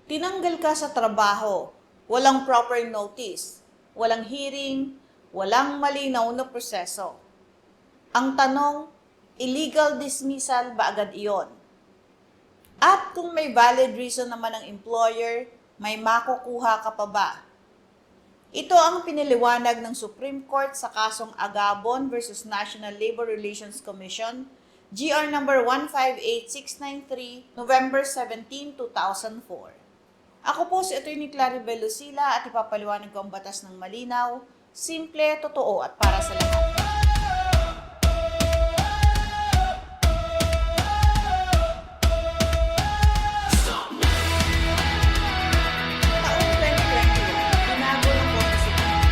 Tinanggal ka sa trabaho, walang proper notice, walang hearing, walang malinaw na proseso. Ang tanong, illegal dismissal ba agad iyon? At kung may valid reason naman ng employer, may makukuha ka pa ba? Ito ang piniliwanag ng Supreme Court sa kasong Agabon versus National Labor Relations Commission, GR number 158693, November 17, 2004. Ako po si Atty. Claribel Lucila at ipapaliwanag ko ang batas ng malinaw, simple, totoo at para sa lahat. Taong 2021, binago ng Korte Suprema.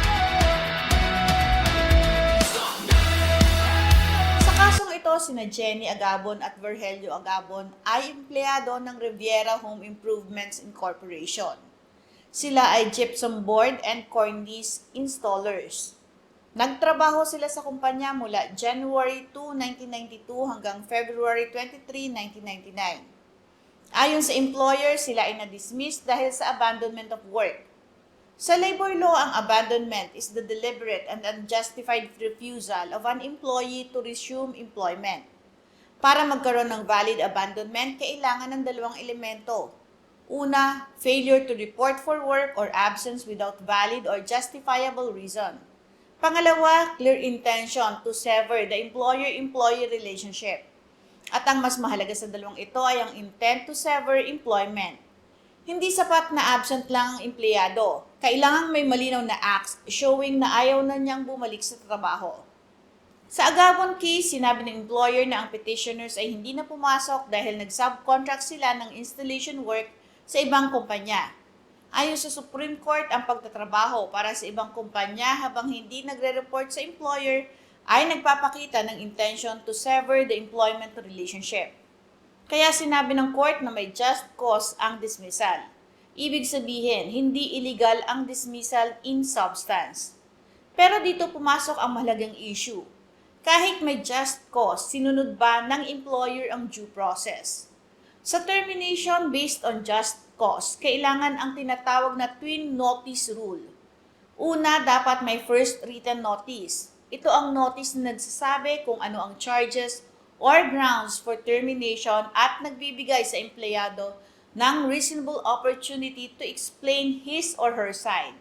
Sa kasong ito, sina Jenny Agabon at Virgelio Agabon ay empleyado ng Riviera Home Improvements Incorporation. Sila ay gypsum board and cornice installers. Nagtrabaho sila sa kumpanya mula January 2, 1992 hanggang February 23, 1999. Ayon sa employer, sila ay na-dismiss dahil sa abandonment of work. Sa labor law, ang abandonment is the deliberate and unjustified refusal of an employee to resume employment. Para magkaroon ng valid abandonment, kailangan ng dalawang elemento. Una, failure to report for work or absence without valid or justifiable reason. Pangalawa, clear intention to sever the employer-employee relationship. At ang mas mahalaga sa dalawang ito ay ang intent to sever employment. Hindi sapat na absent lang ang empleyado. Kailangang may malinaw na acts showing na ayaw na niyang bumalik sa trabaho. Sa Agabon case, sinabi ng employer na ang petitioners ay hindi na pumasok dahil nag-subcontract sila ng installation work sa ibang kumpanya. Ayon sa Supreme Court, ang pagtatrabaho para sa ibang kumpanya habang hindi nagre-report sa employer ay nagpapakita ng intention to sever the employment relationship. Kaya sinabi ng court na may just cause ang dismissal. Ibig sabihin, hindi illegal ang dismissal in substance. Pero dito pumasok ang mahalagang issue. Kahit may just cause, sinunod ba ng employer ang due process? Sa termination based on just cause, kailangan ang tinatawag na twin notice rule. Una, dapat may first written notice. Ito ang notice na nagsasabi kung ano ang charges or grounds for termination at nagbibigay sa empleyado ng reasonable opportunity to explain his or her side.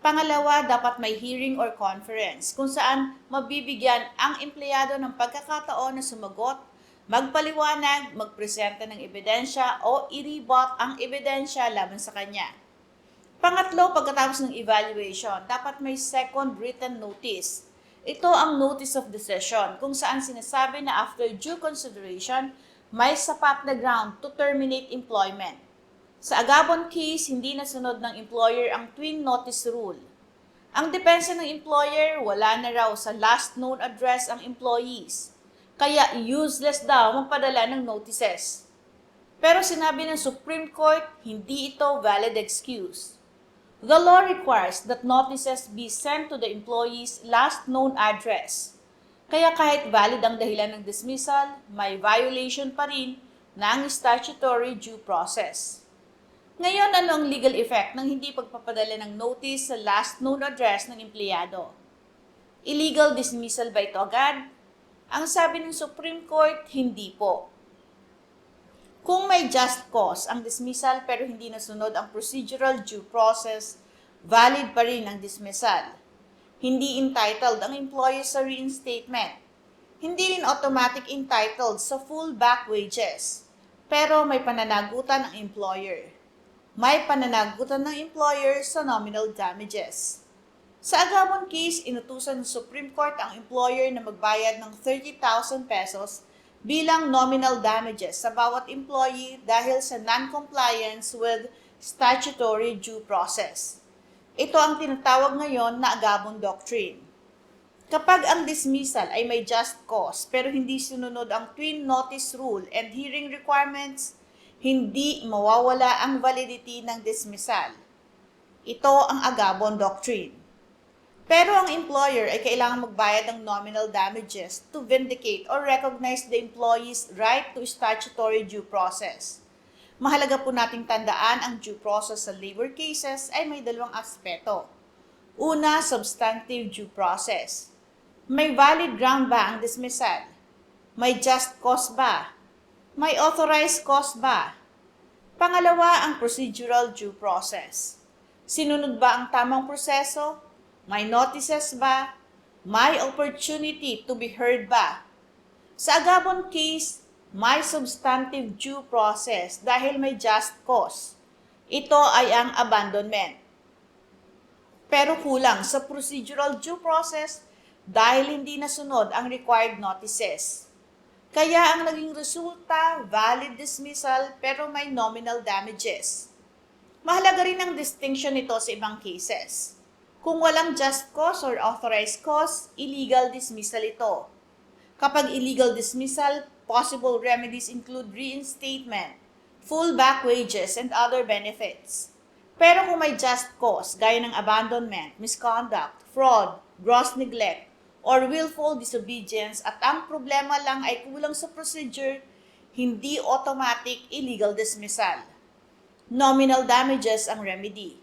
Pangalawa, dapat may hearing or conference kung saan mabibigyan ang empleyado ng pagkakataon na sumagot, magpaliwanag, magpresenta ng ebidensya o i-rebut ang ebidensya laban sa kanya. Pangatlo, pagkatapos ng evaluation, dapat may second written notice. Ito ang notice of decision kung saan sinasabi na after due consideration, may sapat na ground to terminate employment. Sa Agabon case, hindi nasunod ng employer ang twin notice rule. Ang depensa ng employer, wala na raw sa last known address ang employees. Kaya useless daw magpadala ng notices. Pero sinabi ng Supreme Court, hindi ito valid excuse. The law requires that notices be sent to the employee's last known address. Kaya kahit valid ang dahilan ng dismissal, may violation pa rin ng statutory due process. Ngayon, ano ang legal effect ng hindi pagpapadala ng notice sa last known address ng empleyado? Illegal dismissal ba ito agad? Ang sabi ng Supreme Court, hindi po. Kung may just cause ang dismissal pero hindi nasunod ang procedural due process, valid pa rin ang dismissal. Hindi entitled ang employee sa reinstatement. Hindi rin automatic entitled sa full back wages. Pero may pananagutan ang employer. May pananagutan ng employer sa nominal damages. Sa Agabon case, inutusan ng Supreme Court ang employer na magbayad ng 30,000 pesos bilang nominal damages sa bawat employee dahil sa non-compliance with statutory due process. Ito ang tinatawag ngayon na Agabon Doctrine. Kapag ang dismissal ay may just cause pero hindi sinunod ang twin notice rule and hearing requirements, hindi mawawala ang validity ng dismissal. Ito ang Agabon Doctrine. Pero ang employer ay kailangan magbayad ng nominal damages to vindicate or recognize the employee's right to statutory due process. Mahalaga po nating tandaan ang due process sa labor cases ay may dalawang aspeto. Una, substantive due process. May valid ground ba ang dismissal? May just cause ba? May authorized cause ba? Pangalawa, ang procedural due process. Sinunod ba ang tamang proseso? May notices ba? May opportunity to be heard ba? Sa Agabon case, may substantive due process dahil may just cause. Ito ay ang abandonment. Pero kulang sa procedural due process dahil hindi nasunod ang required notices. Kaya ang naging resulta, valid dismissal pero may nominal damages. Mahalaga rin ang distinction nito sa ibang cases. Kung walang just cause or authorized cause, illegal dismissal ito. Kapag illegal dismissal, possible remedies include reinstatement, full back wages, and other benefits. Pero kung may just cause, gaya ng abandonment, misconduct, fraud, gross neglect, or willful disobedience at ang problema lang ay kulang sa procedure, hindi automatic illegal dismissal. Nominal damages ang remedy.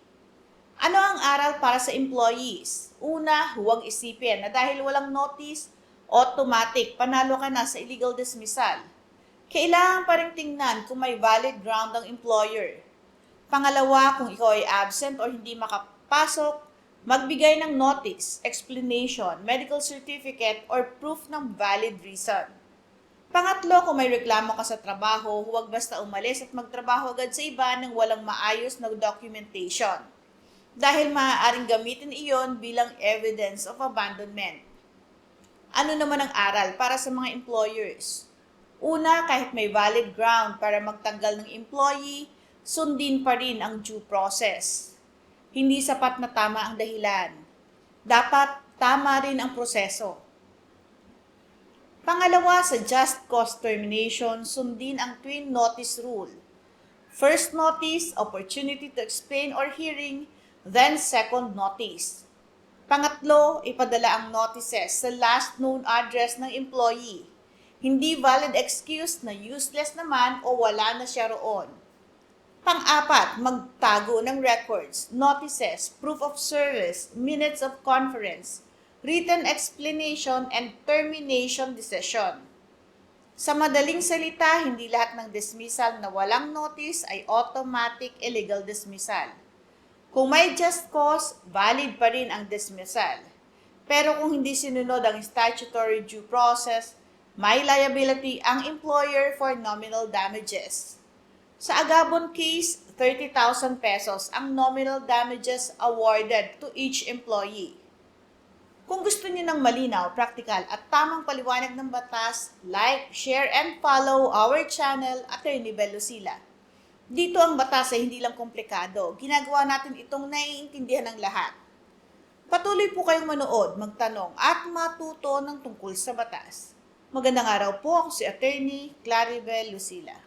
Ano ang aral para sa employees? Una, huwag isipin na dahil walang notice, automatic panalo ka na sa illegal dismissal. Kailangan pa rin tingnan kung may valid ground ang employer. Pangalawa, kung ikaw ay absent o hindi makapasok, magbigay ng notice, explanation, medical certificate, or proof ng valid reason. Pangatlo, kung may reklamo ka sa trabaho, huwag basta umalis at magtrabaho agad sa iba nang walang maayos na documentation. Dahil maaaring gamitin iyon bilang evidence of abandonment. Ano naman ang aral para sa mga employers? Una, kahit may valid ground para magtanggal ng employee, sundin pa rin ang due process. Hindi sapat na tama ang dahilan. Dapat tama rin ang proseso. Pangalawa, sa just cause termination, sundin ang twin notice rule. First notice, opportunity to explain or hearing, then second notice. Pangatlo, ipadala ang notices sa last known address ng employee. Hindi valid excuse na useless naman o wala na siya roon. Pang-apat, magtago ng records, notices, proof of service, minutes of conference, written explanation, and termination decision. Sa madaling salita, hindi lahat ng dismissal na walang notice ay automatic illegal dismissal. Kung may just cause, valid pa rin ang dismissal. Pero kung hindi sinunod ang statutory due process, may liability ang employer for nominal damages. Sa Agabon case, 30,000 pesos ang nominal damages awarded to each employee. Kung gusto niyo ng malinaw, praktikal at tamang paliwanag ng batas, like, share, and follow our channel, Attorney Bel Lucila. Dito ang batas ay hindi lang komplikado. Ginagawa natin itong naiintindihan ng lahat. Patuloy po kayong manood, magtanong, at matuto ng tungkol sa batas. Magandang araw po, ako si Attorney Claribel Lucila.